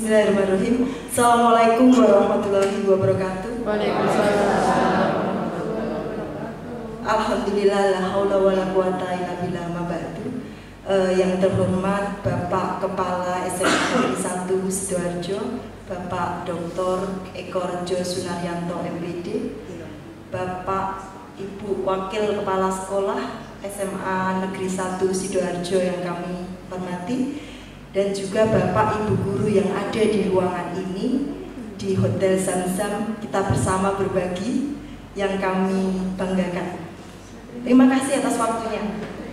Bismillahirrahmanirrahim. Assalamualaikum warahmatullahi wabarakatuh. Waalaikumsalam. Alhamdulillah, la haula wala quwata illa billah, ma ba'du. Yang terhormat Bapak Kepala SMA 1 Sidoarjo, Bapak Dr. Eko Rejo Sunaryanto MPD, Bapak Ibu Wakil Kepala Sekolah SMA Negeri 1 Sidoarjo yang kami hormati, dan juga Bapak Ibu Guru yang ada di ruangan ini di Hotel Zam-Zam, kita bersama berbagi yang kami banggakan. Terima kasih atas waktunya.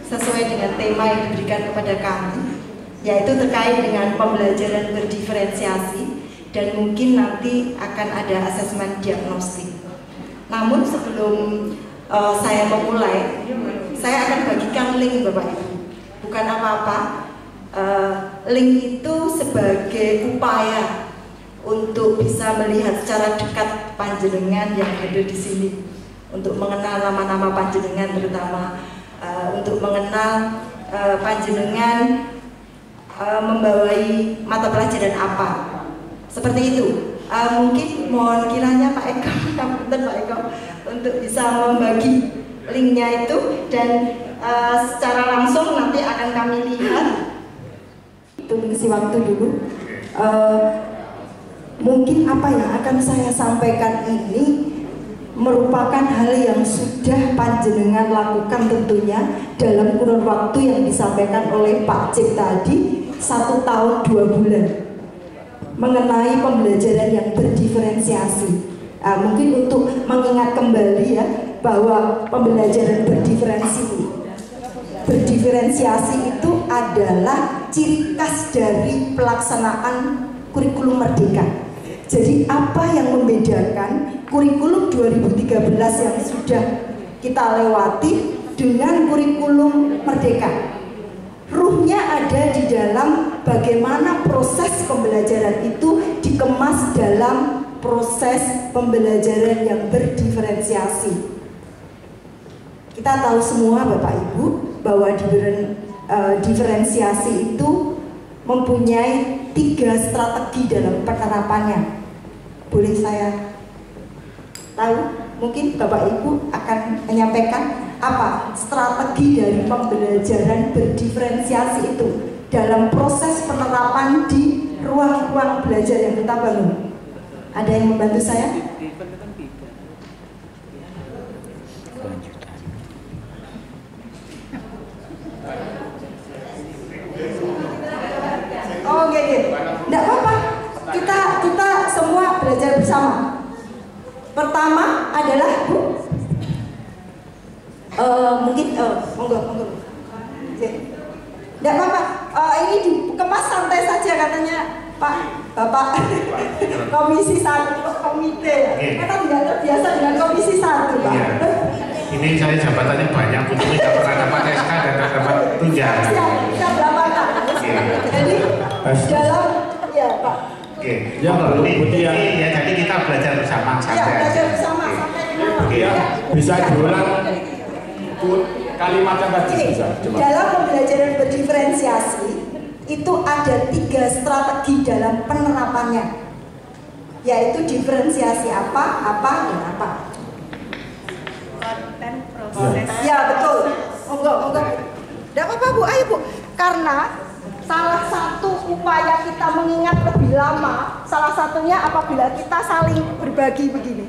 Sesuai dengan tema yang diberikan kepada kami, yaitu terkait dengan pembelajaran berdiferensiasi, dan mungkin nanti akan ada asesmen diagnostik. Namun sebelum saya memulai, saya akan bagikan link Bapak Ibu. Bukan apa-apa, link itu sebagai upaya untuk bisa melihat secara dekat panjenengan yang ada di sini, untuk mengenal nama-nama panjenengan, terutama untuk mengenal panjenengan membawai mata pelajaran apa, seperti itu. Mungkin mohon kiranya Pak Eko, Pak Eko, untuk bisa membagi linknya itu, dan secara langsung nanti akan kami lihat. Itu mengisi waktu dulu. Mungkin apa yang akan saya sampaikan ini merupakan hal yang sudah panjenengan lakukan tentunya dalam kurun waktu yang disampaikan oleh Pak Cip tadi, 1 tahun 2 bulan, mengenai pembelajaran yang berdiferensiasi. Mungkin untuk mengingat kembali ya, bahwa pembelajaran berdiferensiasi itu adalah ciri khas dari pelaksanaan kurikulum merdeka. Jadi apa yang membedakan kurikulum 2013 yang sudah kita lewati dengan kurikulum merdeka? Ruhnya ada di dalam bagaimana proses pembelajaran itu dikemas dalam proses pembelajaran yang berdiferensiasi. Kita tahu semua Bapak Ibu bahwa diferensiasi itu mempunyai 3 strategi dalam penerapannya. Boleh saya tahu? Mungkin Bapak Ibu akan menyampaikan apa strategi dari pembelajaran berdiferensiasi itu dalam proses penerapan di ruang-ruang belajar yang kita bangun. Ada yang membantu saya? Oh, oke. Enggak apa-apa. Kita semua belajar bersama. Pertama adalah Bu, mungkin monggo. Enggak apa-apa. Ini dikemas santai saja katanya Pak Bapak Komisi 1 komite. Kita tidak terbiasa dengan Komisi 1, Pak. Iya. Ini saya jabatannya banyak, untuk tidak pernah dapat SK dan tidak dapat tunjangan. Kita berapa tak? Jadi dalam ya Pak. Oke. Ya, jadi kita belajar bersama saja. Ya, belajar bersama sampai di mana? Ya. Bisa diulang kalimatnya tadi bisa. Dalam pembelajaran berdiferensiasi itu ada 3 strategi dalam penerapannya, yaitu diferensiasi apa, dan apa. Konten, proses. Ya betul. Monggo. Tidak apa-apa Bu, ayo Bu. Karena salah satu upaya kita mengingat lebih lama, salah satunya apabila kita saling berbagi begini.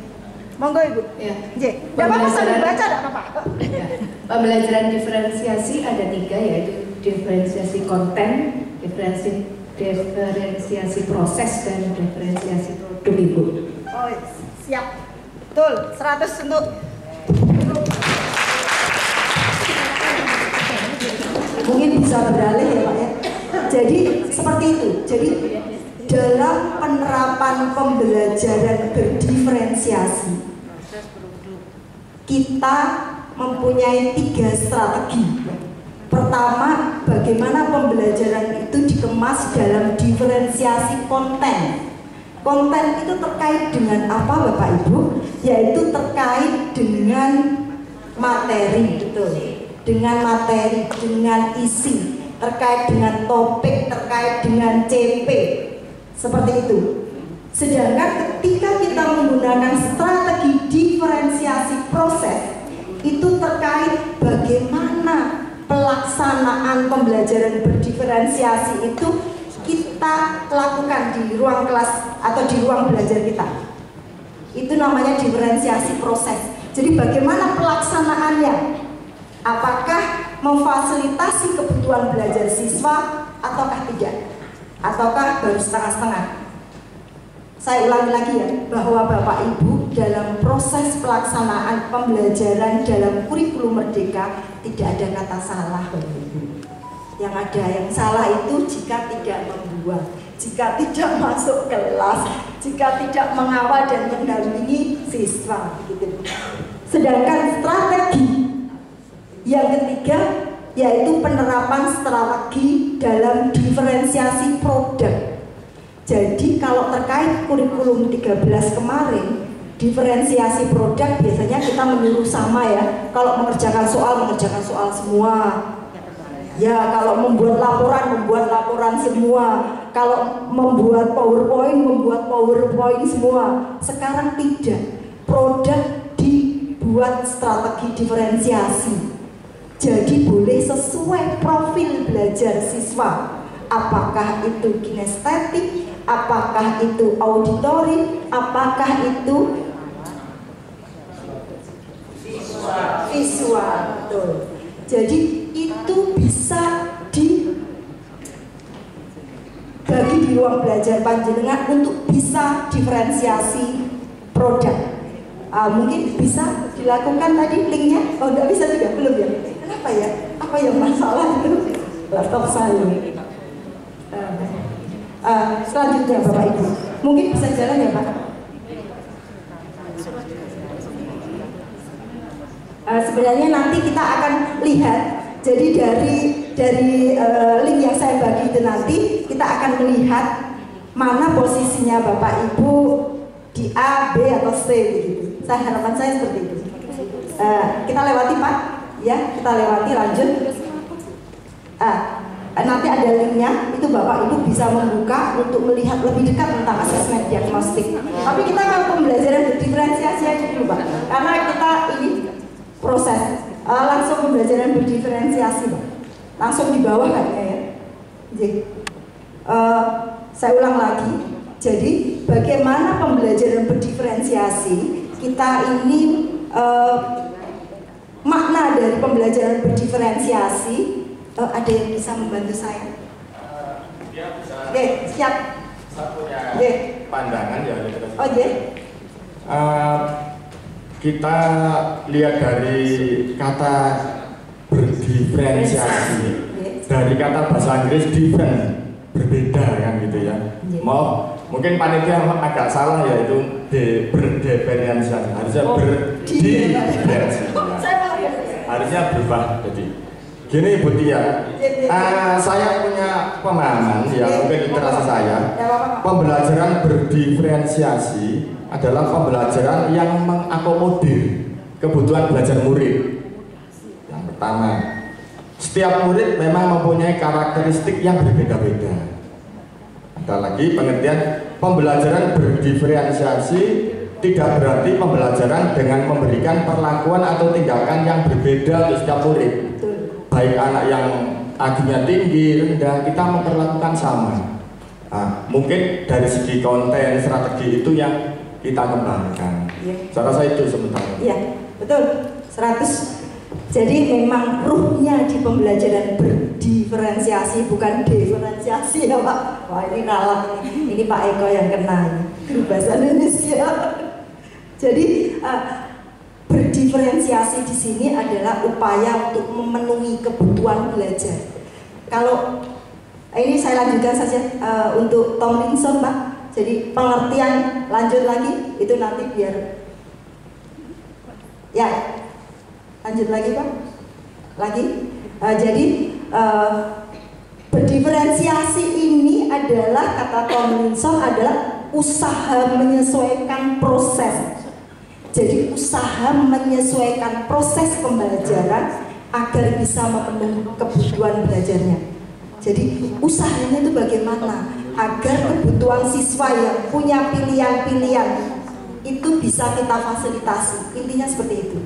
Monggo Ibu. Ya. Tidak apa-apa, sambil baca tidak apa-apa. Ya. Pembelajaran diferensiasi ada 3, yaitu diferensiasi konten, diferensiasi proses, dan diferensiasi produk Ibu. Oh siap. Betul, 100 untuk. Mungkin bisa beralih ya Pak ya. Jadi seperti itu. Jadi dalam penerapan pembelajaran berdiferensiasi, kita mempunyai 3 strategi. Pertama, bagaimana pembelajaran itu dikemas dalam diferensiasi konten. Konten itu terkait dengan apa Bapak Ibu? Yaitu terkait dengan materi, betul. Dengan materi, dengan isi, terkait dengan topik, terkait dengan CP. Seperti itu. Sedangkan ketika kita menggunakan strategi diferensiasi proses, itu terkait bagaimana pelaksanaan pembelajaran berdiferensiasi itu kita lakukan di ruang kelas atau di ruang belajar kita. Itu namanya diferensiasi proses. Jadi bagaimana pelaksanaannya? Apakah memfasilitasi kebutuhan belajar siswa ataukah tidak? Ataukah baru setengah-setengah? Saya ulangi lagi ya, bahwa Bapak Ibu dalam proses pelaksanaan pembelajaran dalam kurikulum Merdeka tidak ada kata salah. Yang ada yang salah itu jika tidak membuat, jika tidak masuk kelas, jika tidak mengawal dan mendampingi siswa gitu. Sedangkan strategi yang ketiga yaitu penerapan strategi dalam diferensiasi produk. Jadi kalau terkait kurikulum 13 kemarin, diferensiasi produk biasanya kita menyuruh sama ya. Kalau mengerjakan soal semua. Ya, kalau membuat laporan semua. Kalau membuat PowerPoint semua. Sekarang tidak. Produk dibuat strategi diferensiasi. Jadi boleh sesuai profil belajar siswa. Apakah itu kinestetik, apakah itu auditory, apakah itu visual. Betul. Jadi itu bisa dibagi di ruang belajar panjenengan untuk bisa diferensiasi produk. Mungkin bisa dilakukan tadi linknya. Oh, enggak bisa juga, belum ya? Kenapa ya? Apa yang masalah itu? Laptop saya. Selanjutnya Bapak Ibu, mungkin bisa jalan ya Pak. Sebenarnya nanti kita akan lihat. Jadi dari link yang saya bagi itu nanti kita akan melihat mana posisinya Bapak Ibu di A, B atau C gitu. Harapan saya seperti itu. Kita lewati Pak, ya kita lewati lanjut. Nanti ada linknya, itu Bapak Ibu bisa membuka untuk melihat lebih dekat tentang asesmen diagnostik. Tapi kita akan pembelajaran berdiferensiasi aja dulu Pak, karena kita ini proses langsung pembelajaran berdiferensiasi Pak. Langsung di bawah kayaknya ya. Jadi, saya ulang lagi. Jadi bagaimana pembelajaran berdiferensiasi? Kita ini makna dari pembelajaran berdiferensiasi. Ada yang bisa membantu saya? Ya, bisa. Oke, siap. Saya punya pandangan ya. Oh iya. Kita lihat dari kata berdiferensiasi, dari kata bahasa Inggris different, berbeda kan gitu ya. Mungkin panitia agak salah ya, itu berdiferensiasi, harusnya berdiferensiasi. Harusnya berubah jadi. Gini Bu Tia, saya punya pemahaman ya, mungkin literasi saya. Pembelajaran berdiferensiasi adalah pembelajaran yang mengakomodir kebutuhan belajar murid. Yang pertama, setiap murid memang mempunyai karakteristik yang berbeda-beda. Ada lagi pengertian pembelajaran berdiferensiasi tidak berarti pembelajaran dengan memberikan perlakuan atau tindakan yang berbeda untuk setiap murid. Baik anak yang IQ-nya tinggi, rendah, kita memperlakukan sama. Mungkin dari segi konten, strategi itu yang kita kembangkan. Saya rasa itu sementara. Iya, betul. 100. Jadi memang ruhnya di pembelajaran berdiferensiasi bukan diferensiasi ya Pak. Wah ini ralat ini Pak Eko yang kena bahasa Indonesia. Jadi berdiferensiasi di sini adalah upaya untuk memenuhi kebutuhan belajar. Kalau ini saya lanjutkan saja untuk Tomlinson Pak. Jadi pengertian lanjut lagi itu nanti biar ya lanjut lagi Pak. Lagi jadi berdiferensiasi ini adalah kata Tomlinson adalah usaha menyesuaikan proses. Jadi usaha menyesuaikan proses pembelajaran agar bisa memenuhi kebutuhan belajarnya. Jadi usahanya itu bagaimana? agar kebutuhan siswa yang punya pilihan-pilihan itu bisa kita fasilitasi. Intinya seperti itu.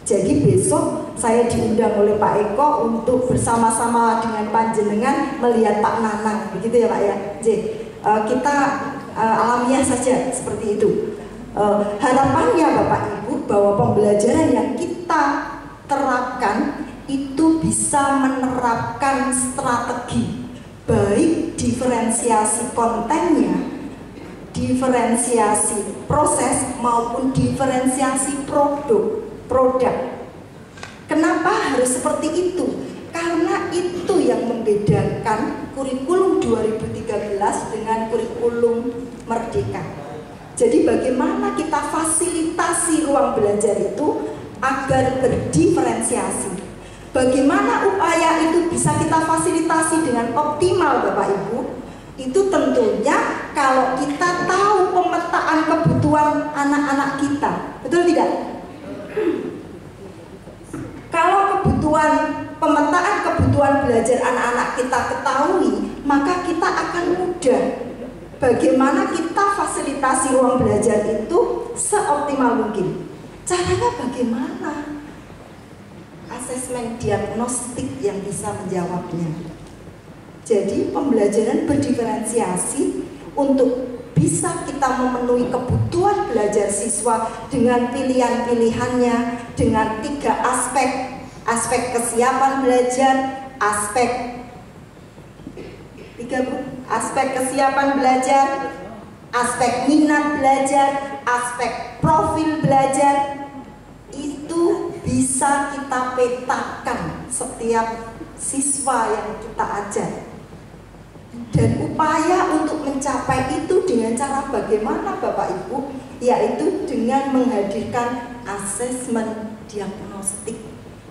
Jadi besok saya diundang oleh Pak Eko untuk bersama-sama dengan panjenengan melihat Pak Nanang, begitu ya Pak ya. Kita alamiah saja seperti itu. Harapannya Bapak Ibu bahwa pembelajaran yang kita terapkan itu bisa menerapkan strategi baik diferensiasi kontennya, diferensiasi proses maupun diferensiasi produk. Kenapa harus seperti itu? Karena itu yang membedakan kurikulum 2013 dengan kurikulum Merdeka. Jadi bagaimana kita fasilitasi ruang belajar itu agar berdiferensiasi. Bagaimana upaya itu bisa kita fasilitasi dengan optimal Bapak Ibu? Itu tentunya kalau kita tahu pemetaan kebutuhan anak-anak kita. Betul tidak? Kalau pemetaan kebutuhan belajar anak-anak kita ketahui, maka kita akan mudah bagaimana kita fasilitasi ruang belajar itu seoptimal mungkin. Caranya bagaimana? Asesmen diagnostik yang bisa menjawabnya. Jadi pembelajaran berdiferensiasi untuk bisa kita memenuhi kebutuhan belajar siswa dengan pilihan-pilihannya, dengan 3 aspek kesiapan belajar, aspek kesiapan belajar, aspek minat belajar, aspek profil belajar, itu bisa kita petakan setiap siswa yang kita ajar. Dan upaya untuk mencapai itu dengan cara bagaimana Bapak Ibu? Yaitu dengan menghadirkan asesmen diagnostik.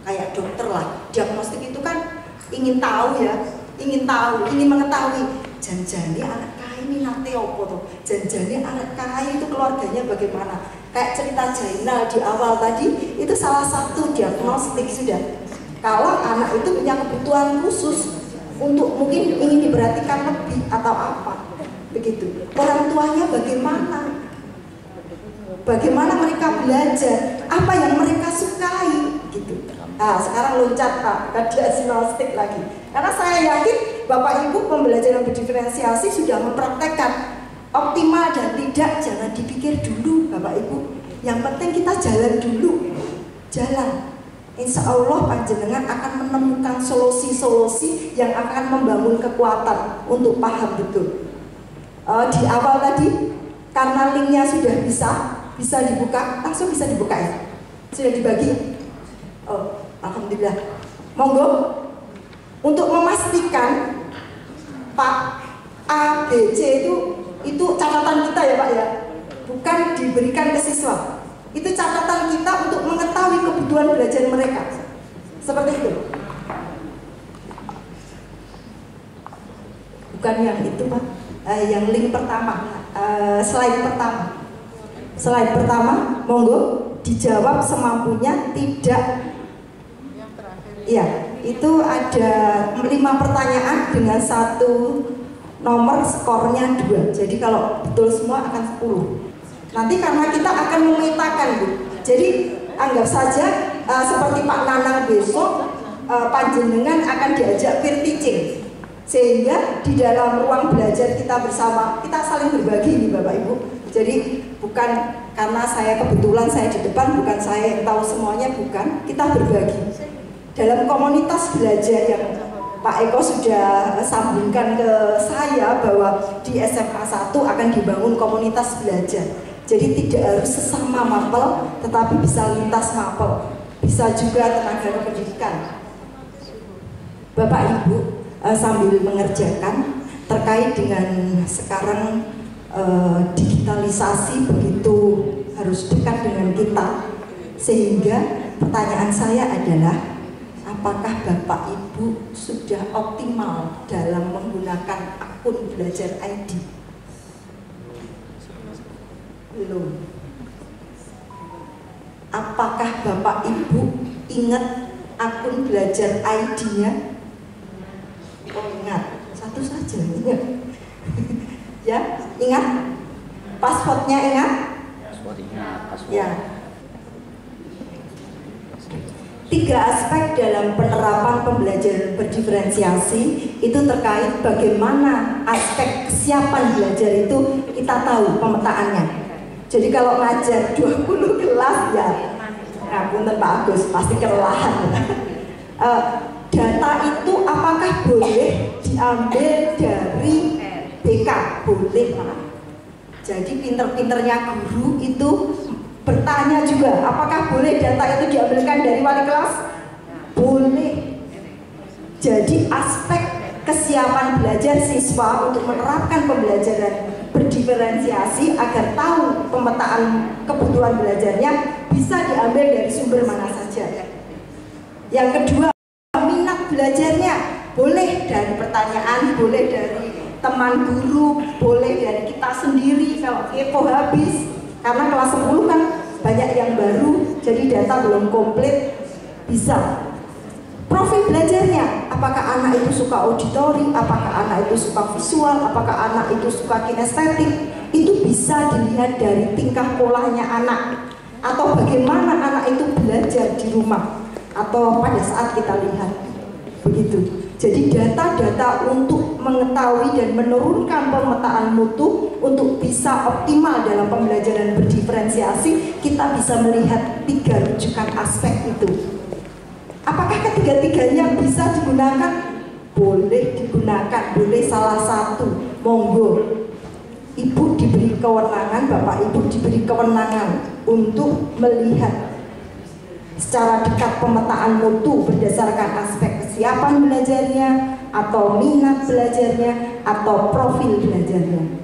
Kayak dokter lah, diagnostik itu kan ingin tahu ya, ingin mengetahui janjane anak kai ini nate opo tuh, janjane anak kai itu keluarganya bagaimana. Kayak cerita Jainal di awal tadi, itu salah satu diagnostik sudah. Kalau anak itu punya kebutuhan khusus untuk mungkin ingin diperhatikan lebih atau apa, begitu. Orang tuanya bagaimana? Bagaimana mereka belajar? Apa yang mereka sukai? Gitu. Nah, sekarang loncat Pak ke diagnostik lagi. Karena saya yakin Bapak Ibu pembelajaran berdiferensiasi sudah mempraktekkan optimal dan tidak, jangan dipikir dulu Bapak Ibu. Yang penting kita jalan dulu, jalan. Insya Allah panjenengan akan menemukan solusi-solusi yang akan membangun kekuatan untuk paham betul. Di awal tadi karena linknya sudah bisa dibuka, langsung bisa dibuka ya. Sudah dibagi. Oh, alhamdulillah. Monggo untuk memastikan Pak A, B, C itu catatan kita ya Pak ya, bukan diberikan ke siswa. Itu catatan kita untuk mengetahui kebutuhan belajar mereka. Seperti itu. Bukan yang itu Pak, yang link pertama, slide pertama. Slide pertama, monggo dijawab semampunya, tidak. Ya, itu ada 5 pertanyaan dengan 1 nomor, skornya 2. Jadi kalau betul semua akan 10. Nanti karena kita akan memetakan Bu. Jadi anggap saja seperti Pak Nanang besok panjenengan akan diajak peer teaching. Sehingga di dalam ruang belajar kita bersama, kita saling berbagi nih Bapak Ibu. Jadi bukan karena kebetulan saya di depan, bukan saya yang tahu semuanya, bukan. Kita berbagi. Dalam komunitas belajar yang Pak Eko sudah sambungkan ke saya bahwa di SMA 1 akan dibangun komunitas belajar. Jadi tidak harus sesama mapel, tetapi bisa lintas mapel, bisa juga tenaga pendidikan. Bapak Ibu sambil mengerjakan terkait dengan sekarang digitalisasi begitu harus dekat dengan kita, sehingga pertanyaan saya adalah apakah Bapak Ibu sudah optimal dalam menggunakan akun Belajar ID? Belum. Apakah Bapak Ibu ingat akun Belajar ID-nya? Oh ingat, satu saja ingat. Ya, ingat? Passwordnya ingat? Ya. 3 aspek dalam penerapan pembelajaran berdiferensiasi itu terkait bagaimana aspek kesiapan belajar itu kita tahu pemetaannya. Jadi kalau ngajar 20 kelas ya, punten Pak Agus pasti kelelahan. Data itu apakah boleh diambil dari BK? Boleh Pak. Jadi pinter-pinternya guru itu bertanya juga, apakah boleh data itu diambilkan dari wali kelas? Boleh. Jadi aspek kesiapan belajar siswa untuk menerapkan pembelajaran berdiferensiasi agar tahu pemetaan kebutuhan belajarnya bisa diambil dari sumber mana saja. Yang kedua, minat belajarnya boleh dari pertanyaan, boleh dari teman guru, boleh dari kita sendiri kalau kepo habis. Karena kelas 10 kan banyak yang baru, jadi data belum komplit, bisa. Profil belajarnya, apakah anak itu suka auditori, apakah anak itu suka visual, apakah anak itu suka kinestetik, itu bisa dilihat dari tingkah polanya anak, atau bagaimana anak itu belajar di rumah, atau pada saat kita lihat, begitu. Jadi data-data untuk mengetahui dan menurunkan pemetaan mutu untuk bisa optimal dalam pembelajaran berdiferensiasi, kita bisa melihat 3 rujukan aspek itu. Apakah ketiga-tiganya bisa digunakan? Boleh digunakan, boleh salah satu, monggo. Ibu diberi kewenangan, Bapak Ibu diberi kewenangan untuk melihat secara dekat pemetaan mutu berdasarkan aspek kesiapan belajarnya, atau minat belajarnya, atau profil belajarnya.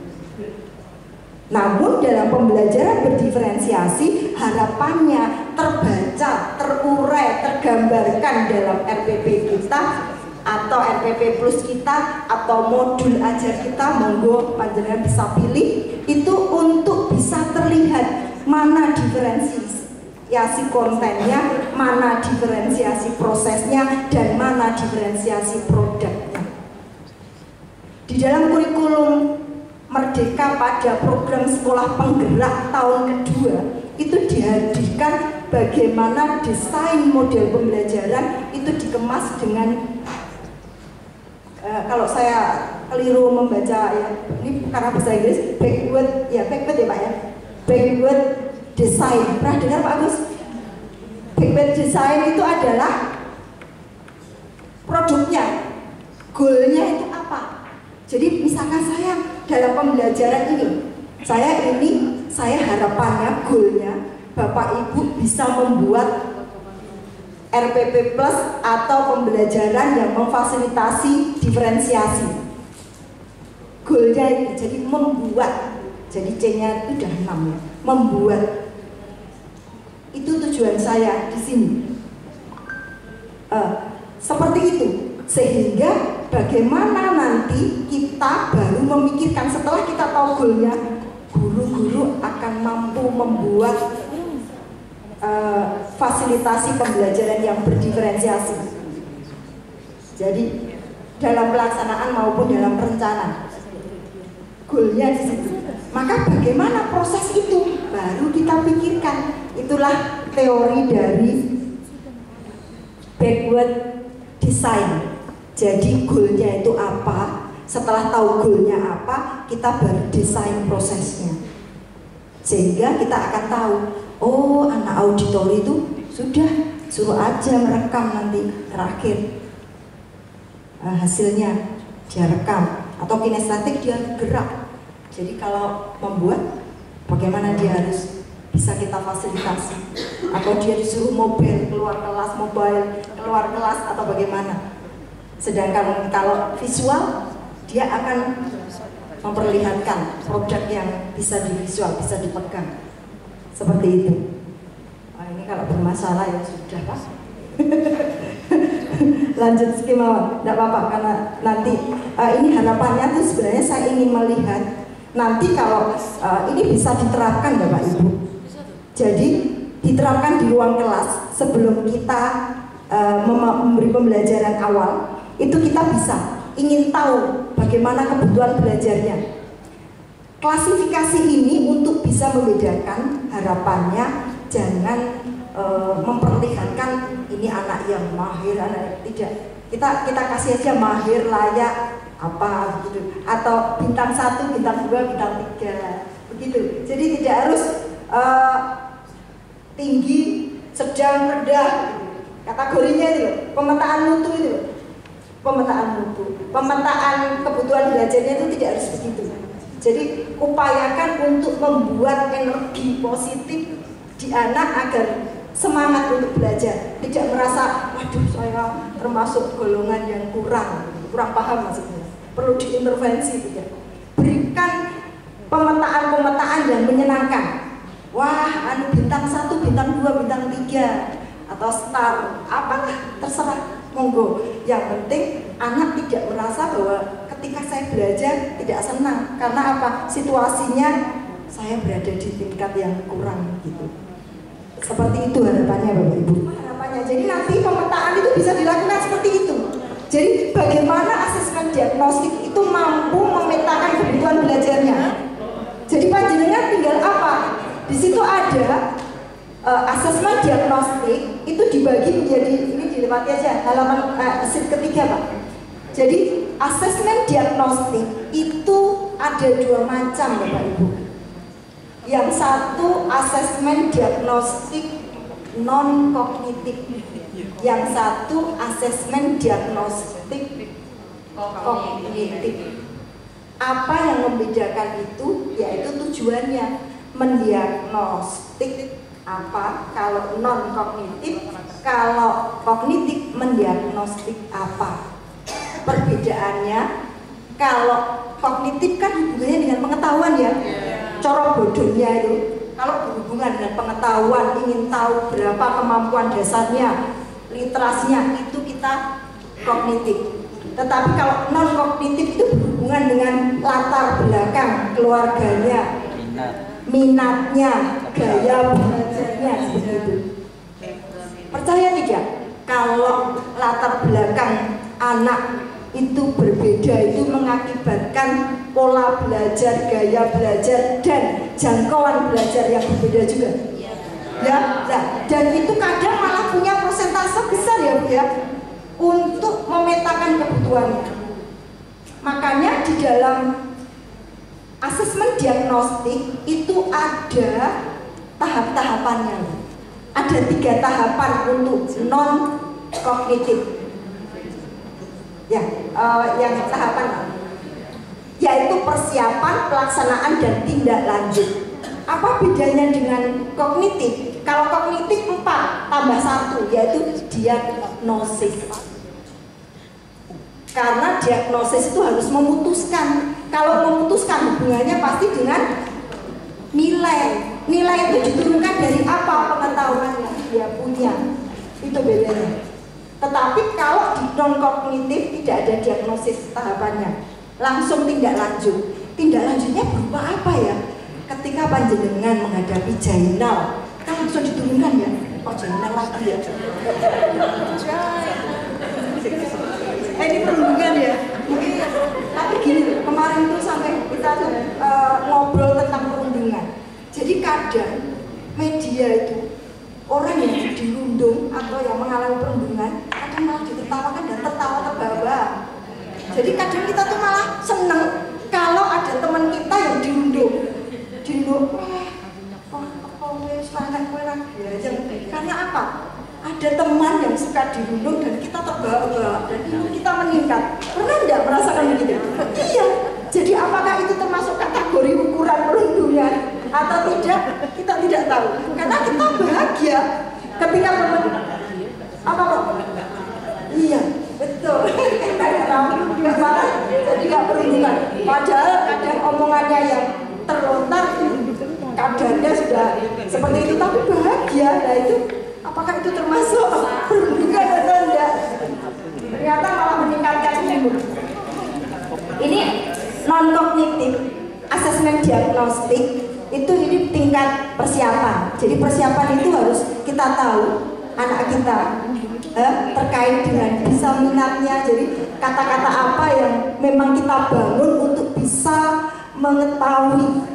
Namun dalam pembelajaran berdiferensiasi, harapannya terbaca, terurai, tergambarkan dalam RPP kita atau RPP plus kita atau modul ajar kita, monggo panjenengan bisa pilih itu untuk bisa terlihat mana diferensiasi kontennya, mana diferensiasi prosesnya, dan mana diferensiasi produknya. Di dalam kurikulum Merdeka pada program sekolah penggerak tahun kedua itu dihadirkan bagaimana desain model pembelajaran itu dikemas dengan kalau saya keliru membaca ya, ini karena bahasa Inggris, backward ya Pak ya, backward design. Pernah dengar Pak Agus? Backward design itu adalah produknya, goalnya itu apa? Jadi misalkan saya dalam pembelajaran ini, saya harapannya, goalnya Bapak Ibu bisa membuat RPP Plus atau pembelajaran yang memfasilitasi diferensiasi. Goalnya ini, jadi membuat, jadi C-nya itu udah 6 ya, membuat. Itu tujuan saya di sini. Seperti itu, sehingga bagaimana nanti kita baru memikirkan setelah kita tahu goalnya, guru-guru akan mampu membuat fasilitasi pembelajaran yang berdiferensiasi. Jadi dalam pelaksanaan maupun dalam rencana, goalnya di situ. Maka bagaimana proses itu baru kita pikirkan. Itulah teori dari backward design. Jadi goalnya itu apa? Setelah tahu goalnya apa, kita baru desain prosesnya. Sehingga kita akan tahu, oh anak auditori itu sudah suruh aja merekam nanti terakhir hasilnya dia rekam, atau kinestetik dia gerak. Jadi kalau membuat, bagaimana dia harus bisa kita fasilitasi, atau dia disuruh mobile keluar kelas, mobile keluar kelas, atau bagaimana. Sedangkan kalau visual, dia akan memperlihatkan produk yang bisa divisual, bisa dipegang. Seperti itu. Nah, ini kalau bermasalah ya sudah Pak. Lanjut skema, tidak apa-apa, karena nanti ini harapannya tuh sebenarnya saya ingin melihat nanti kalau ini bisa diterapkan Bapak Ibu. Jadi diterapkan di ruang kelas sebelum kita memberi pembelajaran awal, itu kita bisa ingin tahu bagaimana kebutuhan belajarnya. klasifikasi ini untuk bisa membedakan, harapannya jangan memperlihatkan ini anak yang mahir, anak tidak. Kita kasih aja mahir, layak, apa gitu, atau bintang 1, bintang 2, bintang 3 begitu. Jadi tidak harus tinggi, sedang, rendah. Kategorinya itu pemetaan mutu itu, pemetaan kebutuhan belajarnya itu tidak harus begitu. Jadi upayakan untuk membuat energi positif di anak agar semangat untuk belajar, tidak merasa waduh saya termasuk golongan yang kurang paham maksudnya, perlu diintervensi tidak. Berikan pemetaan yang menyenangkan. Wah, bintang 1, bintang 2, bintang 3 atau star, apalah terserah, monggo. Yang penting anak tidak merasa bahwa ketika saya belajar tidak senang. Karena apa? Situasinya saya berada di tingkat yang kurang gitu. Seperti itu harapannya Bapak Ibu. Harapannya. Jadi nanti pemetaan itu bisa dilakukan seperti itu. Jadi bagaimana asesmen diagnostik itu mampu memetakan kebutuhan belajarnya. Jadi panjenengan tinggal apa? Di situ ada asesmen diagnostik itu dibagi menjadi, ini dilewati aja halaman sheet ketiga Pak. Jadi asesmen diagnostik itu ada 2 macam Bapak Ibu. Yang satu asesmen diagnostik non kognitif, yang satu asesmen diagnostik kognitif. Apa yang membedakan itu? Yaitu tujuannya mendiagnostik apa kalau non kognitif, kalau kognitif mendiagnostik apa. Perbedaannya, kalau kognitif kan hubungannya dengan pengetahuan ya. Cara bodohnya itu, kalau berhubungan dengan pengetahuan, ingin tahu berapa kemampuan dasarnya, literasinya, itu kita kognitif. Tetapi kalau non kognitif itu berhubungan dengan latar belakang keluarganya, minatnya, gaya belajarnya, seperti itu. Percaya tidak? Kalau latar belakang anak itu berbeda, itu mengakibatkan pola belajar, gaya belajar, dan jangkauan belajar yang berbeda juga. Ya, dan itu kadang malah punya persentase besar ya Bu ya, untuk memetakan kebutuhannya. Makanya di dalam asesmen diagnostik itu ada tahap-tahapannya. Ada 3 tahapan untuk non kognitif. Ya, yang tahapan yaitu persiapan, pelaksanaan, dan tindak lanjut. Apa bedanya dengan kognitif? Kalau kognitif 4 tambah 1 yaitu diagnosis. Karena diagnosis itu harus memutuskan. Kalau memutuskan hubungannya pasti dengan nilai. Nilai itu diturunkan dari apa pengetahuan yang dia punya. Itu bedanya. Tetapi kalau di non kognitif tidak ada diagnosis tahapannya, langsung tindak lanjut. Tindak lanjutnya berupa apa ya? Ketika panjenengan menghadapi Jainal, kan langsung diturunkan ya. Oh Jainal lagi ya. Ini perundungan ya. Tapi gini, kemarin itu sampai kita ngobrol tentang perundungan. Jadi kadang media itu orang yang dirundung atau yang mengalami perundungan kadang malah ditertawakan dan tertawa terbahak-bahak. Jadi kadang kita tuh malah seneng kalau ada teman kita yang dirundung, karena apa? Ada teman yang suka dirundung dan kita terbahak-bahak dan kita meningkat. Pernah tidak merasakan begitu? Iya. Jadi apakah itu termasuk kategori ukuran perundungan atau tidak? Kita tidak tahu. Karena kita bahagia ketika apa Pak? Iya, betul. Nggak marah, jadi nggak perundungan. Padahal kadang omongannya yang terlontar, kadarnya sudah seperti itu, tapi bahagia. Nah itu, apakah itu termasuk perundungan atau tidak? Ternyata malah meningkatkan itu. Ini non kognitif asesmen diagnostik itu ini tingkat persiapan. Jadi persiapan itu harus kita tahu anak kita terkait dengan bisa minatnya. Jadi kata-kata apa yang memang kita bangun untuk bisa mengetahui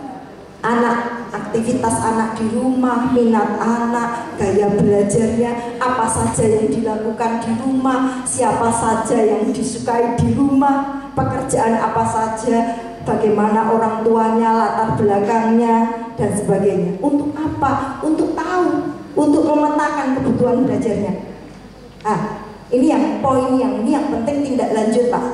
anak, aktivitas anak di rumah, minat anak, gaya belajarnya, apa saja yang dilakukan di rumah, siapa saja yang disukai di rumah, pekerjaan apa saja, bagaimana orang tuanya, latar belakangnya, dan sebagainya. Untuk apa? Untuk tahu, untuk memetakan kebutuhan belajarnya. Ini yang poin ini yang penting, tindak lanjut Pak.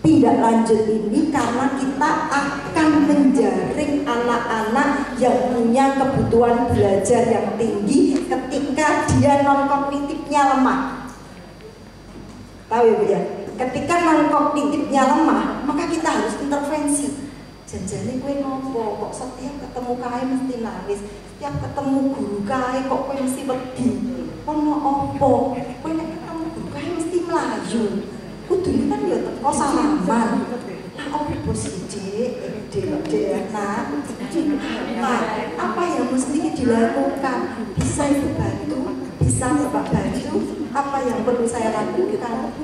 Tindak lanjut ini karena kita akan menjaring anak-anak yang punya kebutuhan belajar yang tinggi ketika dia non-kognitifnya lemah. Tahu ya Bu ya? Ketika non-kognitifnya lemah, maka kita harus intervensi. Janjane kowe ngopo kok setiap ketemu kae mesti nangis, setiap ketemu guru kae kok kowe mesti wedi. Ono opo? Kowe nek ketemu guru kae mesti melayu. Kudune kan ya teko salaman. Lah opo sih, Dek? Nah, apa yang mesti dilakukan? Bisa Ibu bantu? Bisa Bapak bantu? Apa yang perlu saya lakukan?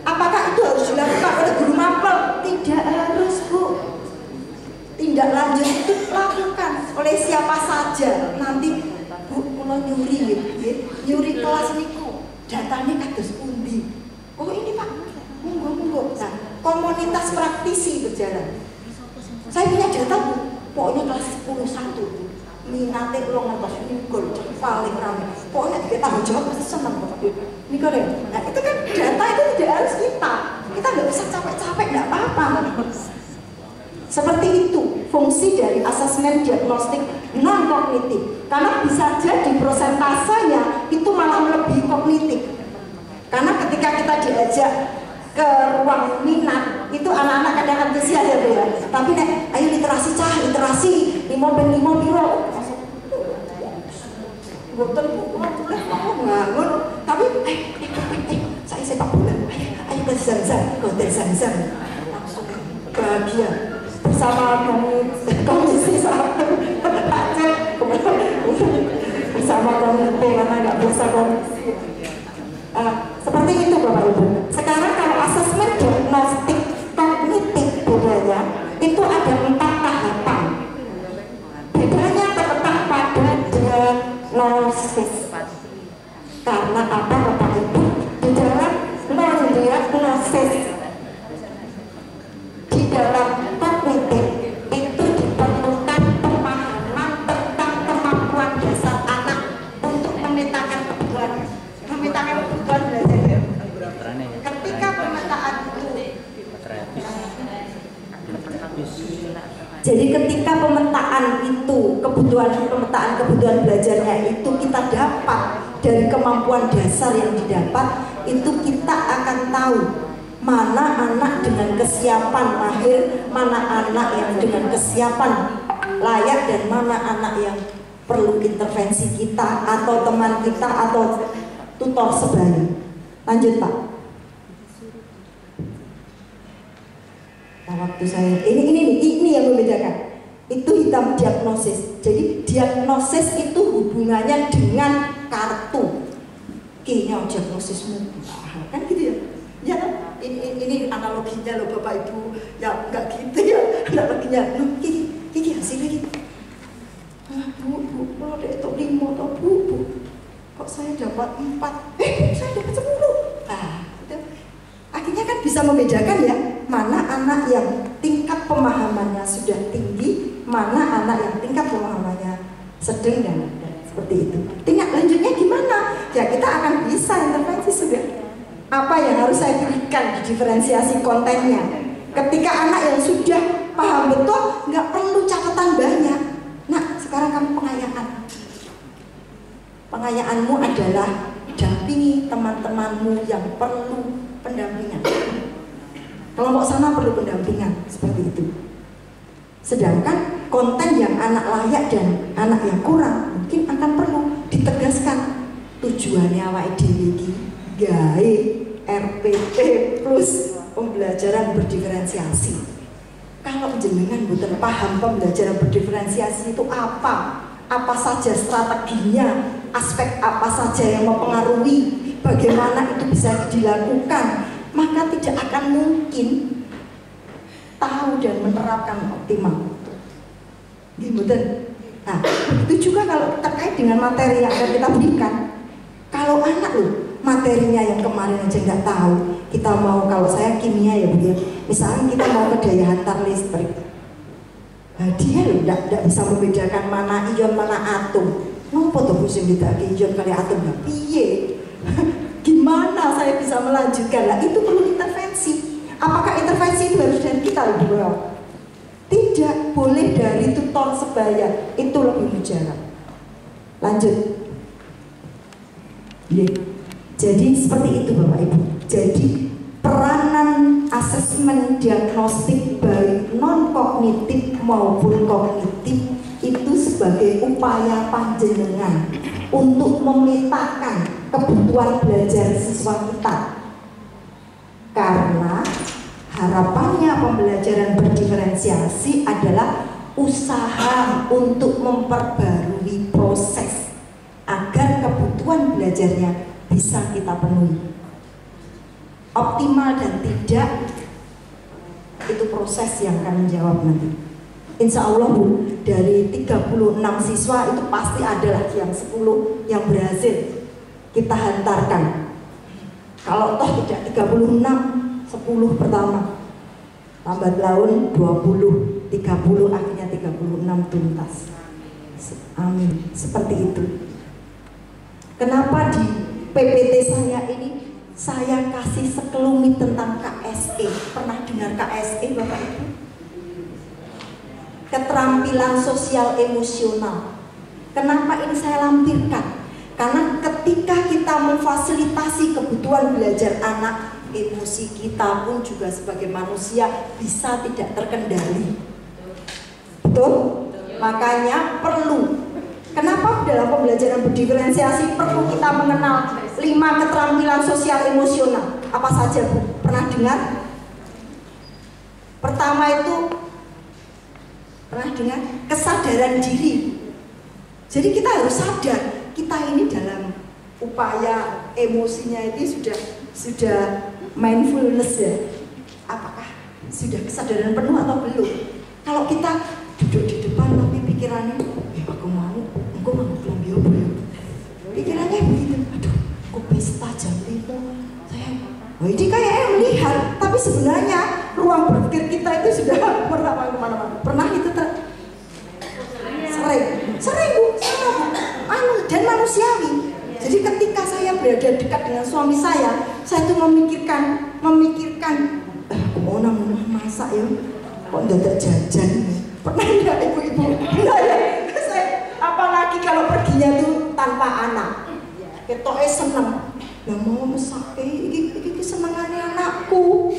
Apakah itu harus dilakukan oleh guru mapel? Tidak harus, Bu. Tindak lanjut itu lakukan oleh siapa saja. Nanti Bu mulai nyuri, nyuri kelas niku. Datanya kados pundi? Oh ini Pak, monggo. Nah, komunitas praktisi berjalan. Saya punya data Bu, pokoknya kelas 10-1 minatnya kalau ngetos mikul paling ramai. Pokoknya kita tanggung jawab pasti seneng Bapak. Mikul ya. Nah itu kan data itu tidak harus kita nggak bisa capek-capek, nggak apa-apa. Seperti itu fungsi dari asesmen diagnostik non kognitif. Karena bisa jadi prosentasenya itu malah lebih kognitif. Karena ketika kita diajak ke ruang minat itu anak-anak kadang antusias ya Bu ya. Tapi nek ayo literasi literasi 5 biro. Boten Bu, ngangun. Tapi saya sepak bola. Ayo ke Zanzan, langsung bahagia bersama komisi 1 bersama komite karena nggak bisa komisi. Seperti itu Bapak Ibu. Sekarang kalau asesmen diagnostik kognitif bedanya itu ada 4 tahapan. Bedanya terletak pada diagnosis. Karena apa Bapak Ibu? Di dalam non-diagnosis, di dalam kognitif itu diperlukan pemahaman tentang kemampuan dasar anak untuk memetakan kebutuhan belajar. Ketika pemetaan itu, jadi ketika pemetaan itu pemetaan kebutuhan belajarnya itu kita dapat dari kemampuan dasar yang didapat, itu kita akan tahu mana anak dengan kesiapan mahir, mana anak yang dengan kesiapan layak, dan mana anak yang perlu intervensi kita atau teman kita atau tutor sebaya. Lanjut Pak. Nah, waktu saya ini yang membedakan. Itu hitam diagnosis. Jadi diagnosis itu hubungannya dengan kartu. Kayaknya diagnosismu kan gitu ya. Ya ini analoginya loh Bapak Ibu. Ya enggak gitu ya. Analoginya ini hasilnya gitu. Bu, kalau ada itu 5 atau bu, kok saya dapat 4, saya dapat 10. Nah, itu akhirnya kan bisa membedakan ya, mana anak yang tingkat pemahamannya sudah tinggi, mana anak yang tingkat pemahamannya sedang dan seperti itu. Tindak lanjutnya gimana? Ya kita akan bisa intervensi sudah. Apa yang harus saya berikan di diferensiasi kontennya? Ketika anak yang sudah paham betul, nggak perlu catatan banyak. Nah, sekarang kamu pengayaanmu adalah dampingi teman-temanmu yang perlu pendampingan. Kelompok sana perlu pendampingan, seperti itu. Sedangkan konten yang anak layak dan anak yang kurang mungkin akan perlu ditegaskan. Tujuannya awake dhewe iki gawe RPP plus pembelajaran berdiferensiasi. Kalau jenengan bukan paham pembelajaran berdiferensiasi itu apa saja strateginya, aspek apa saja yang mempengaruhi, bagaimana itu bisa dilakukan, maka tidak akan mungkin tahu dan menerapkan optimal. Betul. Nah, itu juga kalau terkait dengan materi yang akan kita berikan. Kalau anak loh, materinya yang kemarin aja nggak tahu, kita mau, kalau saya kimia ya Bu, misalnya kita mau ke daya hantar listrik, nah, dia loh nggak bisa membedakan mana ion mana atom. Ngopo tuh musim dibagi ion kali atom, nggak piye? Gimana saya bisa melanjutkan? Lah itu perlu intervensi. Apakah intervensi itu harus dari kita loh? Tidak, boleh dari tutor sebaya, itu lebih mujarab. Lanjut. Jadi seperti itu Bapak Ibu. Jadi peranan asesmen diagnostik baik non kognitif maupun kognitif itu sebagai upaya panjenengan untuk memetakan kebutuhan belajar siswa kita. Karena harapannya pembelajaran berdiferensiasi adalah usaha untuk memperbarui proses agar kebutuhan belajarnya bisa kita penuhi. Optimal dan tidak, itu proses yang akan menjawab nanti. Insya Allah Bu, dari 36 siswa itu pasti ada lagi yang 10 yang berhasil kita hantarkan. Kalau toh tidak 36, 10 pertama, lambat laun 20, 30, akhirnya 36 tuntas. Amin. Seperti itu. Kenapa di PPT saya ini saya kasih sekelumit tentang KSE? Pernah dengar KSE Bapak Ibu? Keterampilan sosial emosional. Kenapa ini saya lampirkan? Karena ketika kita memfasilitasi kebutuhan belajar anak, emosi kita pun juga sebagai manusia bisa tidak terkendali. Betul? Makanya perlu. Kenapa dalam pembelajaran berdiferensiasi perlu kita mengenal 5 keterampilan sosial emosional? Apa saja Bu? Pernah dengar? Pertama itu, pernah dengar? Kesadaran diri. Jadi kita harus sadar, kita ini dalam upaya emosinya itu sudah mindfulness ya. Apakah sudah kesadaran penuh atau belum? Kalau kita duduk di depan tapi pikirannya, aku mau bilang biobo ya. Pikirannya begitu, aduh, kok pesta jam 5 saya, ini kayaknya melihat, tapi sebenarnya ruang berpikir kita itu sudah meramai kemana-mana. Pernah itu sering Bu, dan manusiawi. Jadi ketika saya berada dekat dengan suami saya itu memikirkan, aku mau masak ya, kok tidak jajan? Pernah enggak ibu-ibu? Enggak ya? Apalagi kalau perginya tuh tanpa anak, ketoknya seneng. Ya mau masak, ini senengannya anakku.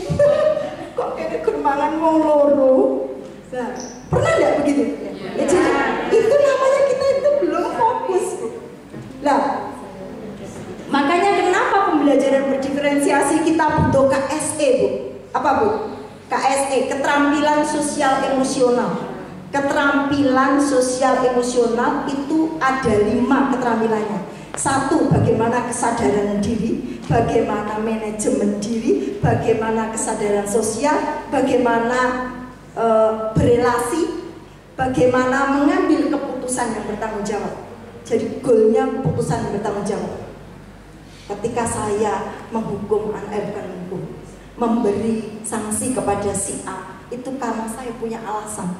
Kok kayak germangan mau loro? Nah, pernah enggak begitu? Ya, jadi itu namanya kita itu belum fokus. Lah, makanya kenapa pembelajaran berdiferensiasi kita butuh KSE Bu? Apa Bu? KSE, keterampilan sosial emosional. Keterampilan sosial emosional itu ada 5 keterampilannya. 1, bagaimana kesadaran diri, bagaimana manajemen diri, bagaimana kesadaran sosial, bagaimana berelasi, bagaimana mengambil keputusan yang bertanggung jawab. Jadi goalnya keputusan yang bertanggung jawab. Ketika saya bukan menghukum, memberi sanksi kepada si A, itu karena saya punya alasan.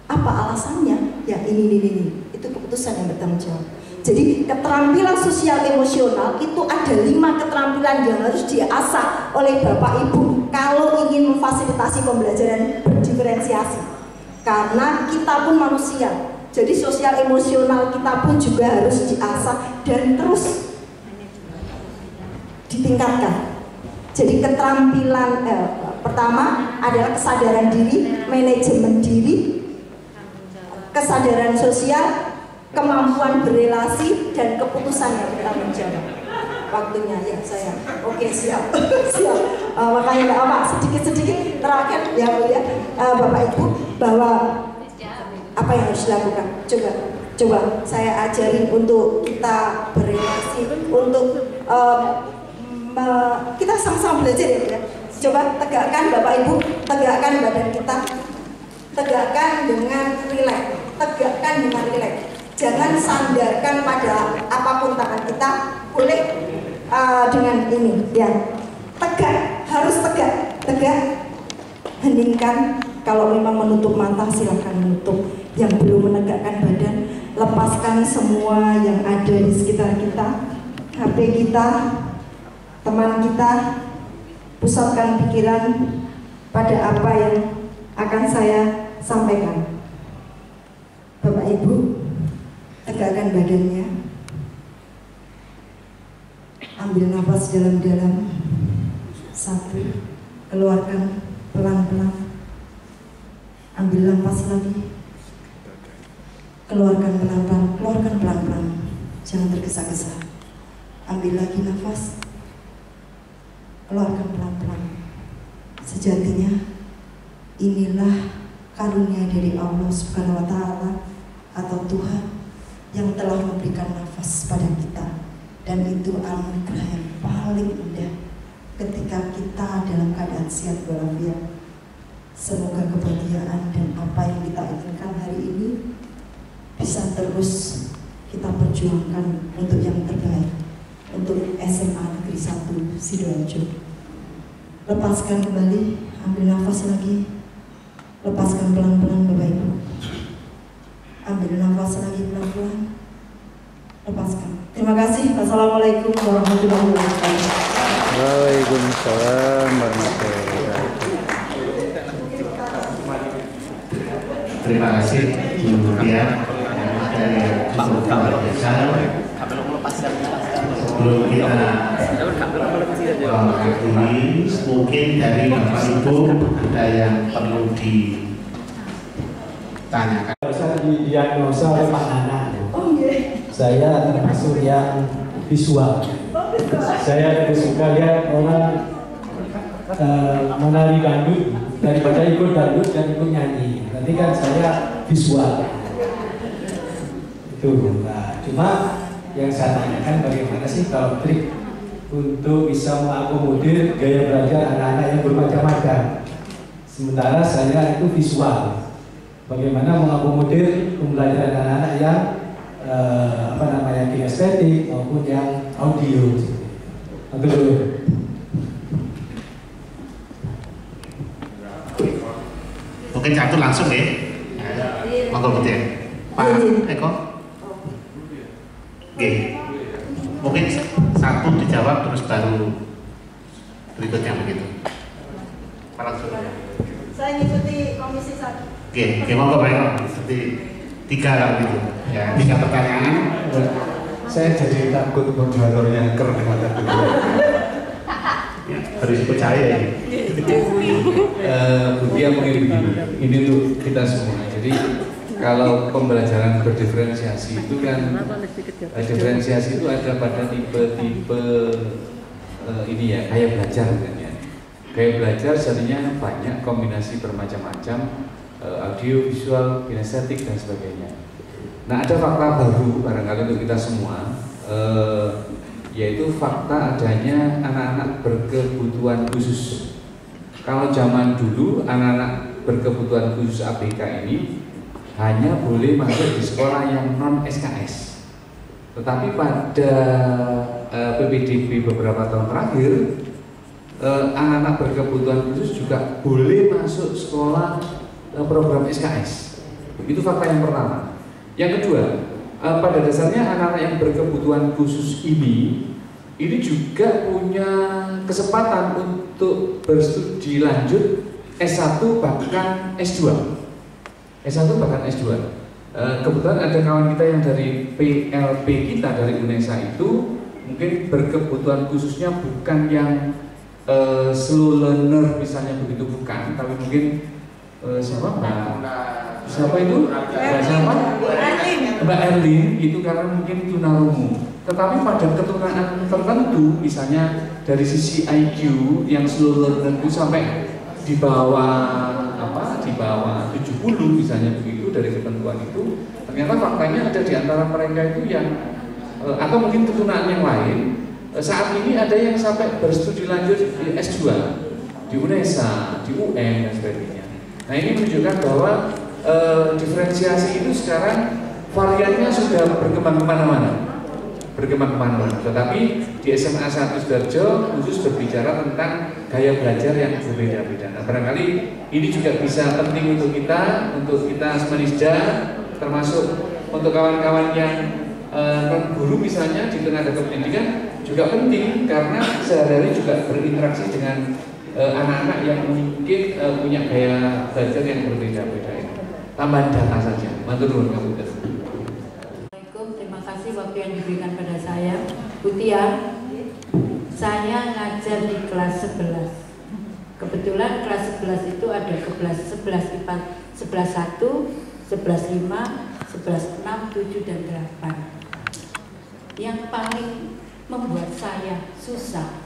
Apa alasannya? Ya ini. Itu keputusan yang bertanggung jawab. Jadi keterampilan sosial emosional itu ada 5 keterampilan yang harus diasah oleh Bapak Ibu kalau ingin memfasilitasi pembelajaran berdiferensiasi. Karena kita pun manusia, jadi sosial emosional kita pun juga harus diasah dan terus ditingkatkan. Jadi keterampilan pertama adalah kesadaran diri, manajemen diri, kesadaran sosial, kemampuan berelasi, dan keputusan yang bertanggung jawab. Waktunya ya saya. Oke, siap. Siap. Makanya enggak apa, sedikit-sedikit terakhir ya Bu ya, Bapak Ibu, bahwa apa yang harus dilakukan. Coba saya ajarin untuk kita berelasi, untuk kita sama-sama belajar ya. Coba tegakkan Bapak Ibu, tegakkan badan kita, tegakkan dengan rileks, tegakkan dengan rileks. Jangan sandarkan pada apapun tangan kita, boleh dengan ini, ya. Tegak, harus tegak, tegak. Heningkan. Kalau memang menutup mata silakan menutup. Yang belum menegakkan badan, lepaskan semua yang ada di sekitar kita, HP kita, teman kita. Pusatkan pikiran pada apa yang akan saya sampaikan. Bapak Ibu, tegakkan badannya. Ambil nafas dalam-dalam. 1, keluarkan pelan-pelan. Ambil nafas lagi. Keluarkan pelan-pelan, keluarkan pelan-pelan. Jangan tergesa-gesa. Ambil lagi nafas. Keluarkan pelan-pelan. Sejatinya inilah karunia dari Allah Subhanahu wa Ta'ala atau Tuhan yang telah memberikan nafas pada kita, dan itu anugerah yang paling indah ketika kita dalam keadaan sehat walafiat. Semoga kebahagiaan dan apa yang kita inginkan hari ini bisa terus kita perjuangkan untuk yang terbaik untuk SMA Negeri 1 Sidoarjo. Lepaskan kembali, ambil nafas lagi. Lepaskan pelan-pelan Bapak Ibu. Ambil nafas lagi pelan-pelan. Lepaskan. Terima kasih. Wassalamualaikum warahmatullahi wabarakatuh. Waalaikumsalam warahmatullahi wabarakatuh. Terima kasih Bu Rupiah dari cukup luar biasa. Sebelum kita mengakhiri, mungkin dari Bapak Ibu ada yang perlu ditanyakan. Saya didiagnosa oleh Pak Nana. Saya termasuk yang visual. Saya lebih suka lihat orang menari dangdut daripada ikut dangdut dan ikut nyanyi. Nanti kan saya visual. Itu. Nah, cuma yang saya tanyakan bagaimana sih kalau trik untuk bisa mengakomodir gaya belajar anak-anak yang bermacam-macam. Sementara saya itu visual. Bagaimana mengakomodir pembelajaran anak-anak yang kinestetik maupun yang audio. Mungkin satu langsung ya. Monggo Bu ya. Pak Eko. Oke. Mungkin satu dijawab terus baru berikutnya begitu. Pak langsung. Saya ngikuti komisi 1. Oke, monggo Pak Eko. Seperti 3 gitu. Ya, 3 pertanyaan. Saya jadi takut moderatornya keren banget. Ya, berisiko cahaya ini. Budia mungkin begini, ini untuk kita semua. Jadi kalau pembelajaran berdiferensiasi itu kan, diferensiasi itu ada pada tipe-tipe ini ya, gaya belajar kan ya. Gaya belajar jadinya banyak, kombinasi bermacam-macam, audio, visual, kinestetik dan sebagainya. Nah, ada fakta baru barangkali untuk kita semua, yaitu fakta adanya anak-anak berkebutuhan khusus. Kalau zaman dulu anak-anak berkebutuhan khusus ABK ini hanya boleh masuk di sekolah yang non SKS. Tetapi pada PPDB beberapa tahun terakhir, anak-anak berkebutuhan khusus juga boleh masuk sekolah program SKS. Itu fakta yang pertama. Yang kedua, pada dasarnya anak-anak yang berkebutuhan khusus ini juga punya kesempatan untuk berstudi lanjut S1 bahkan S2. S1 bahkan S2. Kebetulan ada kawan kita yang dari PLP kita dari UNESA itu mungkin berkebutuhan khususnya bukan yang slow learner misalnya begitu, bukan, tapi mungkin siapa itu? Mbak Erlin itu karena mungkin tunarungu. Tetapi pada keturunan tertentu, misalnya dari sisi IQ yang slow learner itu sampai di bawah 70 misalnya begitu dari ketentuan itu, ternyata faktanya ada di antara mereka itu yang atau mungkin keturunan yang lain saat ini ada yang sampai berstudi lanjut di S2 di di UNESA, di UN dan sebagainya. Nah ini menunjukkan bahwa diferensiasi itu sekarang variannya sudah berkembang kemana-mana. Tetapi di SMA 1 Sidoarjo khusus berbicara tentang gaya belajar yang berbeda-beda. Nah, barangkali ini juga bisa penting untuk kita Asmanisda, termasuk untuk kawan-kawan yang non guru misalnya di tenaga pendidikan juga penting karena sehari-hari juga berinteraksi dengan anak-anak yang mungkin punya gaya belajar yang berbeda-beda. Tambahan data saja. Matur nuwun ngapunten. Terima kasih waktu yang diberikan pada saya. Butia, saya ngajar di kelas 11. Kebetulan kelas 11 itu ada kelas 11 IPA 11 1, 11 5, 11 6, 7 dan 8. Yang paling membuat saya susah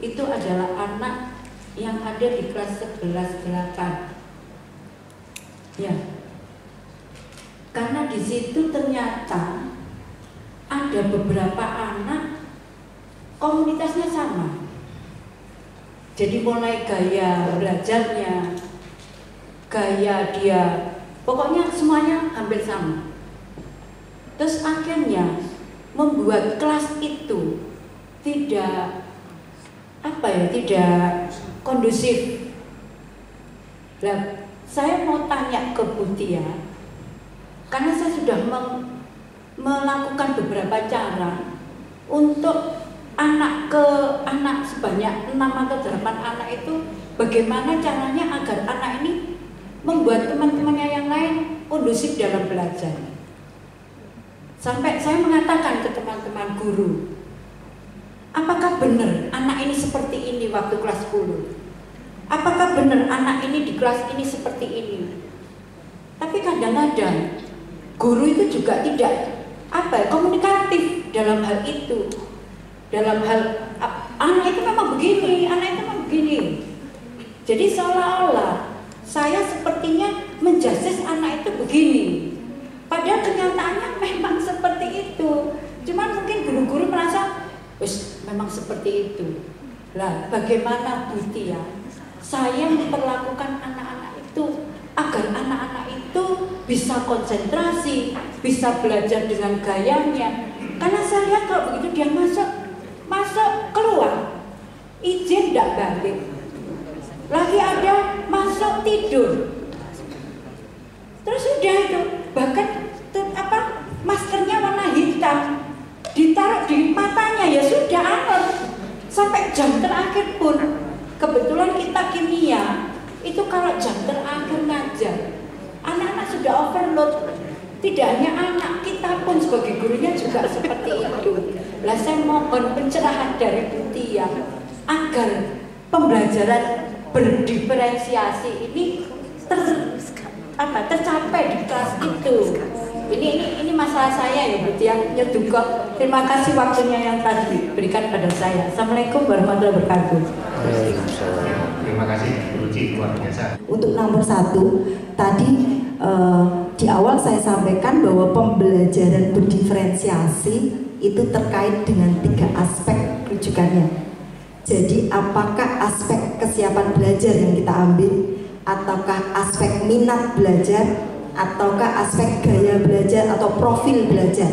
itu adalah anak yang ada di kelas 11 8. Ya. Karena di situ ternyata ada beberapa anak komunitasnya sama. Jadi mulai gaya belajarnya, gaya dia, pokoknya semuanya hampir sama. Terus akhirnya membuat kelas itu tidak kondusif. Nah, saya mau tanya ke Butia, karena saya sudah melakukan beberapa cara untuk anak sebanyak 6 atau 8 anak itu, bagaimana caranya agar anak ini membuat teman-temannya yang lain kondusif dalam belajar. Sampai saya mengatakan ke teman-teman guru, apakah benar anak ini seperti ini waktu kelas 10? Apakah benar anak ini di kelas ini seperti ini? Tapi kadang-kadang guru itu juga tidak komunikatif dalam hal itu. Dalam hal anak itu memang begini, anak itu memang begini. Jadi seolah-olah saya sepertinya menjudge anak itu begini. Padahal kenyataannya memang seperti itu. Cuman mungkin guru-guru merasa, memang seperti itu. Lah, bagaimana Butia? Saya memperlakukan anak-anak itu agar anak-anak itu bisa konsentrasi, bisa belajar dengan gayanya. Karena saya lihat kalau begitu dia masuk keluar, izin tidak balik. Lagi ada masuk tidur. Terus sudah itu, bahkan maskernya warna hitam, ditaruh di matanya, ya sudah anon. Sampai jam terakhir pun, kebetulan kita kimia itu kalau jam terakhir ngajar, anak-anak sudah overload. Tidak hanya anak, kita pun sebagai gurunya juga seperti itu. Lah saya mohon pencerahan dari Butia agar pembelajaran berdiferensiasi ini tercapai di kelas itu. Ini masalah saya ya Butia Nyeduko. Terima kasih waktunya yang tadi diberikan pada saya. Assalamualaikum warahmatullahi wabarakatuh. Terima kasih Bu Ci, luar biasa. Untuk nomor 1 tadi di awal saya sampaikan bahwa pembelajaran berdiferensiasi itu terkait dengan 3 aspek rujukannya. Jadi apakah aspek kesiapan belajar yang kita ambil, ataukah aspek minat belajar, ataukah aspek gaya belajar atau profil belajar.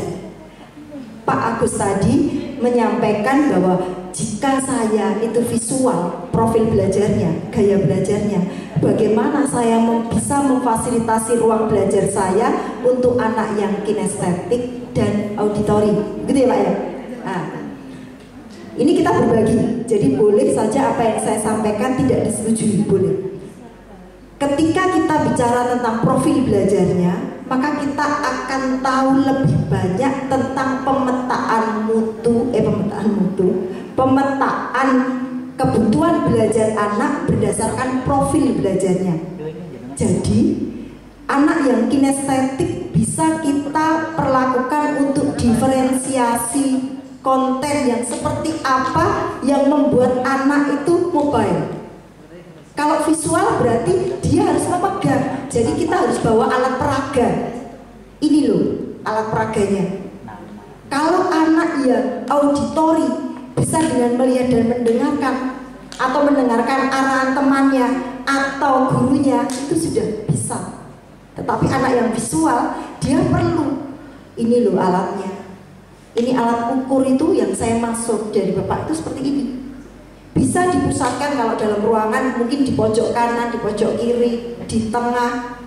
Pak Agus tadi menyampaikan bahwa jika saya itu visual, profil belajarnya, gaya belajarnya, bagaimana saya bisa memfasilitasi ruang belajar saya untuk anak yang kinestetik dan auditori, gitu ya Pak ya. Nah, ini kita berbagi, jadi boleh saja apa yang saya sampaikan tidak disetujui, boleh. Ketika kita bicara tentang profil belajarnya, maka kita akan tahu lebih banyak tentang pemetaan kebutuhan belajar anak berdasarkan profil belajarnya. Jadi anak yang kinestetik bisa kita perlakukan untuk diferensiasi konten yang seperti apa yang membuat anak itu mobile. Kalau visual berarti dia harus memegang. Jadi kita harus bawa alat peraga. Ini loh alat peraganya. Kalau anak yang auditori bisa dengan melihat dan mendengarkan, atau mendengarkan arahan temannya atau gurunya, itu sudah bisa. Tetapi anak yang visual, dia perlu, ini loh alatnya, ini alat ukur itu yang saya maksud dari Bapak itu seperti ini. Bisa dipusatkan kalau dalam ruangan, mungkin di pojok kanan, di pojok kiri, di tengah,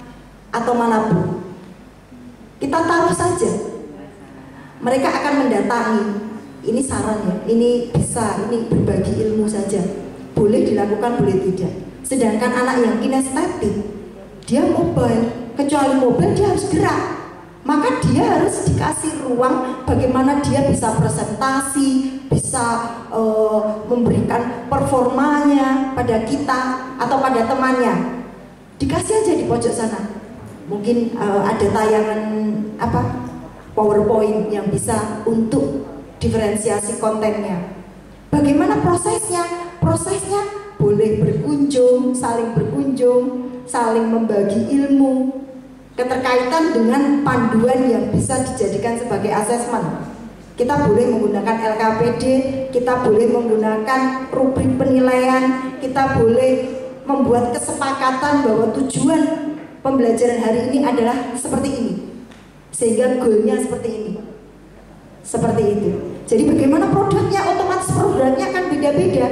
atau manapun. Kita taruh saja, mereka akan mendatangi. Ini saran ya, ini bisa, ini berbagi ilmu saja. Boleh dilakukan, boleh tidak. Sedangkan anak yang kinestetik, dia mobile, kecuali mobile dia harus gerak. Maka dia harus dikasih ruang bagaimana dia bisa presentasi, bisa memberikan performanya pada kita atau pada temannya. Dikasih aja di pojok sana. Mungkin ada tayangan PowerPoint yang bisa untuk diferensiasi kontennya. Bagaimana prosesnya? Prosesnya boleh berkunjung, saling membagi ilmu, keterkaitan dengan panduan yang bisa dijadikan sebagai asesmen. Kita boleh menggunakan LKPD, kita boleh menggunakan rubrik penilaian, kita boleh membuat kesepakatan bahwa tujuan pembelajaran hari ini adalah seperti ini, sehingga goalnya seperti ini, seperti itu. Jadi bagaimana produknya, otomatis produknya akan beda-beda.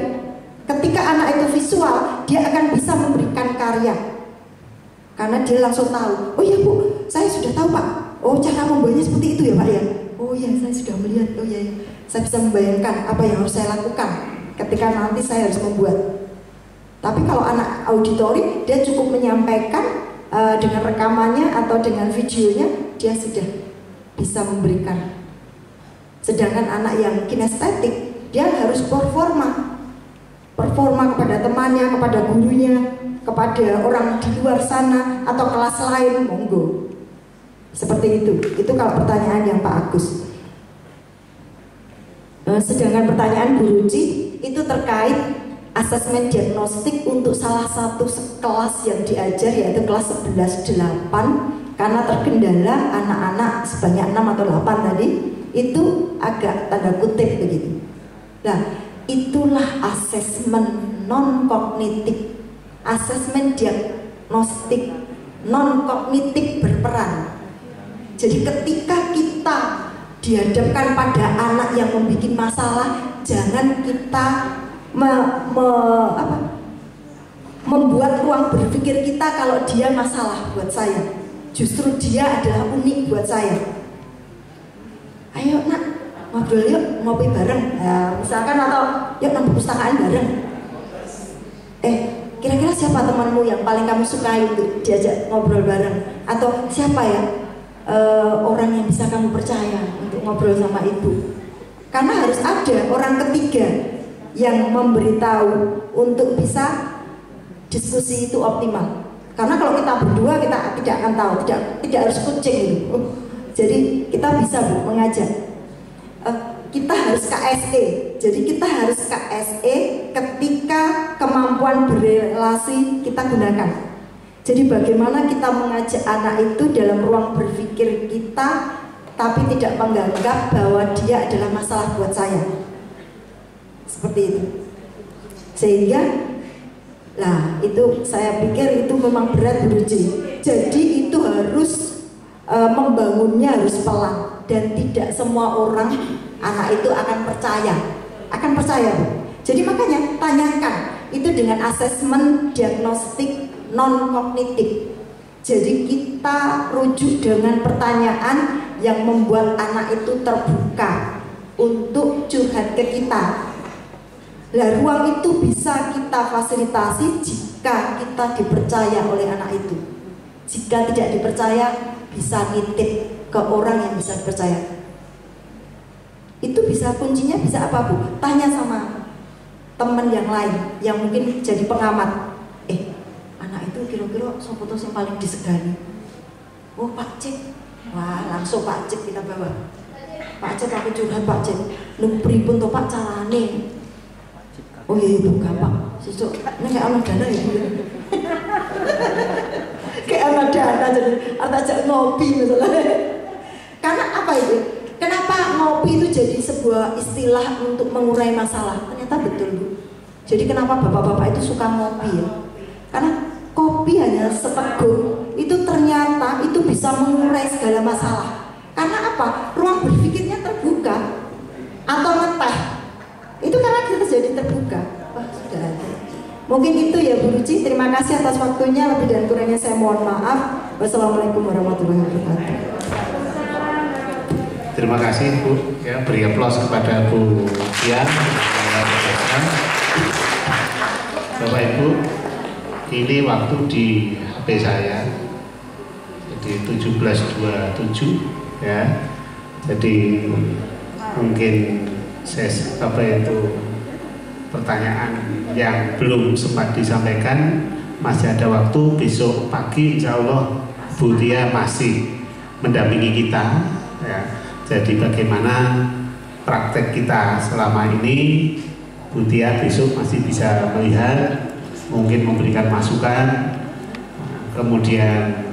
Ketika anak itu visual, dia akan bisa memberikan karya, karena dia langsung tahu, oh iya Bu, saya sudah tahu Pak, oh cara membuatnya seperti itu ya Pak ya, oh iya saya sudah melihat, oh iya, saya bisa membayangkan apa yang harus saya lakukan ketika nanti saya harus membuat. Tapi kalau anak auditori, dia cukup menyampaikan dengan rekamannya atau dengan videonya, dia sudah bisa memberikan. Sedangkan anak yang kinestetik, dia harus performa kepada temannya, kepada gurunya, kepada orang di luar sana atau kelas lain, monggo. Seperti itu. Itu kalau pertanyaan yang Pak Agus. Sedangkan pertanyaan Bu Ruci itu terkait asesmen diagnostik untuk salah satu kelas yang diajar, yaitu kelas 11-8, karena terkendala anak-anak sebanyak 6 atau 8 tadi, itu agak tanda kutip begitu. Nah, itulah asesmen non-kognitif, asesmen diagnostik non-kognitif berperan. Jadi ketika kita dihadapkan pada anak yang membuat masalah, jangan kita membuat ruang berpikir kita kalau dia masalah buat saya. Justru dia adalah unik buat saya. Ayo nak, ngobrol yuk, ngopi bareng, misalkan, atau yuk nonton perpustakaan bareng. Kira-kira siapa temanmu yang paling kamu sukai untuk diajak ngobrol bareng? Atau siapa ya orang yang bisa kamu percaya untuk ngobrol sama ibu? Karena harus ada orang ketiga yang memberitahu untuk bisa diskusi itu optimal. Karena kalau kita berdua, kita tidak akan tahu, tidak harus kucing gitu. Jadi kita bisa Bu mengajak. Kita harus KSE. Jadi kita harus KSE ketika kemampuan berrelasi kita gunakan. Jadi bagaimana kita mengajak anak itu dalam ruang berpikir kita, tapi tidak menganggap bahwa dia adalah masalah buat saya. Seperti itu. Sehingga itu saya pikir itu memang berat Bu Ruci. Jadi itu harus membangunnya harus pelan, dan tidak semua orang anak itu akan percaya Bu. Jadi makanya tanyakan itu dengan asesmen diagnostik non kognitif. Jadi kita rujuk dengan pertanyaan yang membuat anak itu terbuka untuk curhat ke kita. Lah ruang itu bisa kita fasilitasi jika kita dipercaya oleh anak itu. Jika tidak dipercaya, bisa nitip ke orang yang bisa dipercaya. Itu bisa, kuncinya bisa apa Bu? Tanya sama teman yang lain yang mungkin jadi pengamat. Anak itu kira-kira sopo yang paling disegani? Oh Pak Cik. Wah langsung Pak Cik kita bawa. Pak Cik aku curhat Pak Cik. Pripun to Pak carane? Oh iya Bu gampang. Sesuk nek ana dana ya Bu. Kayak ana dana jadi ajak ngopi misalnya. Karena apa itu? Kenapa ngopi itu jadi sebuah istilah untuk mengurai masalah? Ternyata betul Bu. Jadi kenapa bapak-bapak itu suka ngopi ya? Karena kopi hanya seteguk itu ternyata itu bisa mengurai segala masalah. Karena apa? Ruang berpikirnya terbuka. Atau ngeteh itu karena kita jadi terbuka. Wah, sudah ada. Mungkin itu ya Bu Ruci. Terima kasih atas waktunya. Lebih dan kurangnya saya mohon maaf. Wassalamualaikum warahmatullahi wabarakatuh. Terima kasih Bu, ya, beri aplaus kepada Bu Dian. Bapak Ibu, ini waktu di HP saya, jadi 17.27 ya. Jadi mungkin pertanyaan yang belum sempat disampaikan masih ada waktu. Besok pagi insya Allah Bu Tia masih mendampingi kita ya. Jadi bagaimana praktek kita selama ini, Bu Tia besok masih bisa melihat, mungkin memberikan masukan, kemudian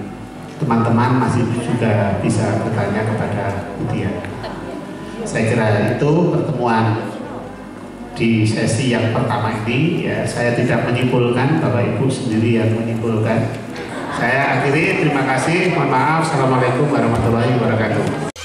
teman-teman masih juga bisa bertanya kepada Bu Tia. Saya kira itu pertemuan di sesi yang pertama ini ya. Saya tidak menyimpulkan, Bapak Ibu sendiri yang menyimpulkan. Saya akhiri, terima kasih, mohon maaf, assalamualaikum warahmatullahi wabarakatuh.